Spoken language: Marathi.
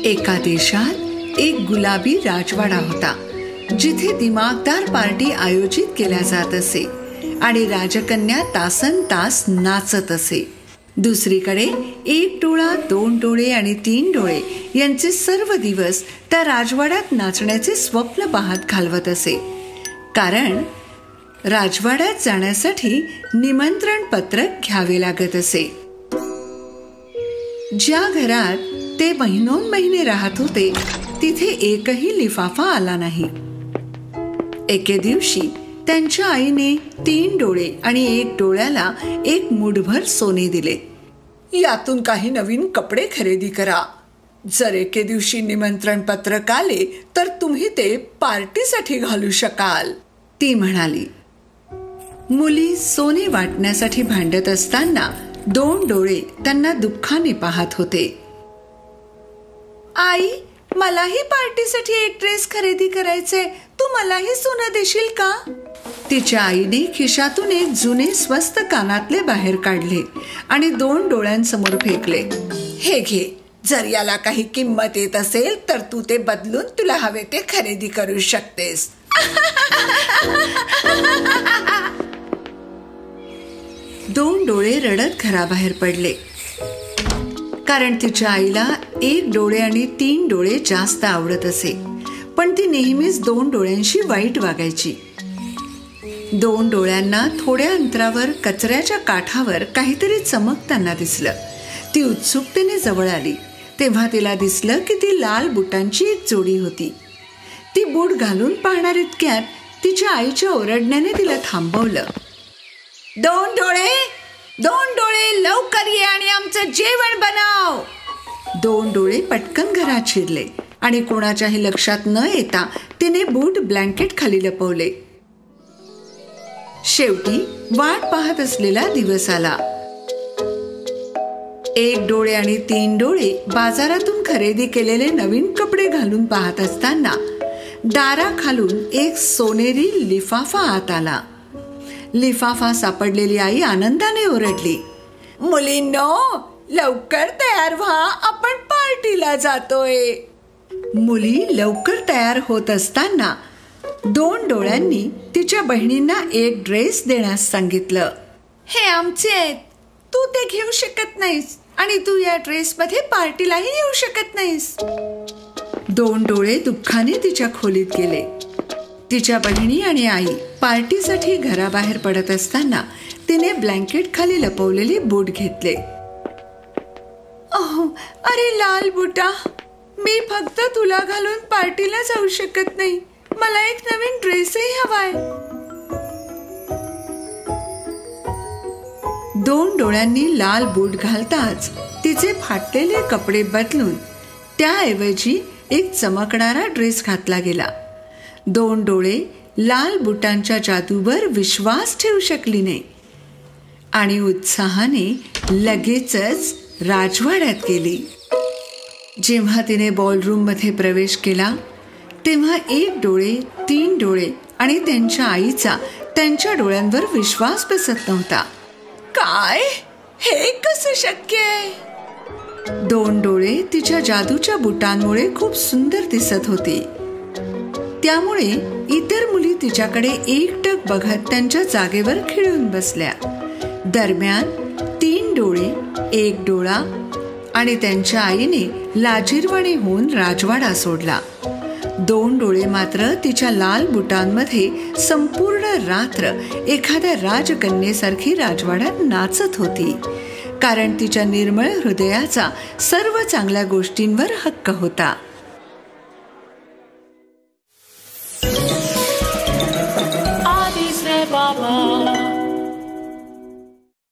एका देशात एक गुलाबी राजवाडा होता, जिथे दिमागदार पार्टी आयोजित केल्या जात असे आणि राजकन्या तासनतास नाचत असे. दुसरीकडे एक डोळा, दोन डोळे आणि तीन डोळे यांचे सर्व दिवस त्या राजवाड्यात नाचण्याचे स्वप्न पाहत घालवत असे. कारण राजवाड्यात जाण्यासाठी निमंत्रण पत्र घ्यावे लागत असे. ज्या घरात ते महिनोन्महिने राहत होते तिथे एकही लिफाफा आला नाही. एके दिवशी त्यांच्या आईने 3 डोळे आणि 1 डोळ्याला एक मुठभर सोने दिले. यातून काही नवीन कपडे खरेदी करा. जर एके दिवशी निमंत्रण पत्रक आले तर तुम्ही ते पार्टीसाठी घालू शकाल, ती म्हणाली. मुली सोने वाटण्यासाठी भांडत असताना 2 डोळे त्यांना दुःखाने पाहत होते. आई, मलाही पार्टीसाठी एक ड्रेस खरेदी करायचे, तू मलाही सोनं देशील का? तिच्या आईने खिशातून एक जुने स्वस्त कानातले बाहेर काढले आणि 2 डोळ्यांसमोर फेकले. हे घे, जर याला काही किंमत येत असेल तर तू ते बदलून तुला हवे ते खरेदी करू शकतेस. 2 डोळे रडत घराबाहेर पडले, कारण तिच्या आईला 1 डोळे आणि 3 डोळे जास्त आवडत असे, पण ती नेहमीच 2 डोळ्यांशी वाईट वागायची. 2 डोळ्यांना थोड्या अंतरावर कचऱ्याच्या काठावर काहीतरी चमकताना दिसलं. ती उत्सुकतेने जवळ आली तेव्हा तिला दिसलं की ती लाल बुटांची एक जोडी होती. ती बूट घालून पाहणार इतक्यात तिच्या आईच्या ओरडण्याने तिला थांबवलं. 2 डोळे, 2 डोळे, लवकर ये आणि आमचं जेवण बनव. 2 डोळे पटकन घरात शिरले आणि कोणाच्याही लक्षात न येता तिने बूट ब्लँकेट खाली लपवले. शेवटी वाट पाहत असलेला दिवस आला. 1 डोळे आणि 3 डोळे बाजारातून खरेदी केलेले नवीन कपडे घालून पाहत असताना दाराखालून एक सोनेरी लिफाफा आत आला. लिफाफा सापडलेली आई आनंदाने ओरडली. मुलींनो, लवकर तयार व्हा, आपण पार्टीला जातोय. मुली लवकर तयार होत असताना 2 डोळ्यांनी तिच्या बहिणींना एक ड्रेस देण्यास सांगितलं. हे आमचे आहेत, तू ते घेऊ शकत नाहीस आणि तू या ड्रेस मध्ये पार्टीलाही येऊ शकत नाहीस. 2 डोळे दुःखाने तिच्या खोलीत गेले. तिच्या बहिणी आणि आई पार्टीसाठी घराबाहेर पडत असताना तिने ब्लँकेट खाली लपवलेले बूट घेतले. अरे लाल बुटा, मी फक्त तुला घालून पार्टीला जाऊ शकत नाही, मला एक नवीन ड्रेसही हवाय. 2 डोळ्यांनी लाल बूट घालताच तिचे फाटलेले कपडे बदलून त्याऐवजी एक चमकणारा ड्रेस घातला गेला. 2 डोळे लाल बुटांच्या जादूवर विश्वास ठेवू शकली नाही आणि उत्साहाने लगेचच राजवाड्यात गेली. जेव्हा तिने बॉलरूम मध्ये प्रवेश केला तेव्हा 1 डोळे, 3 डोळे आणि त्यांच्या आईचा त्यांच्या डोळ्यांवर विश्वास बसत नव्हता. काय, हे कसं शक्य आहे? 2 डोळे तिच्या जादूच्या बुटांमुळे खूप सुंदर दिसत होती. त्यामुळे इतर मुली तिच्याकडे एकटक बघत त्यांच्या जागेवर खिळून बसल्या. दरम्यान 3 डोळे, 1 डोळा आणि त्यांच्या आईने लाजिरवाणी होऊन राजवाडा सोडला. 2 डोळे मात्र तिच्या लाल बुटांमध्ये संपूर्ण रात्र एखाद्या राजकन्येसारखी राजवाड्यात नाचत होती, कारण तिच्या निर्मळ हृदयाचा सर्व चांगल्या गोष्टींवर हक्क होता.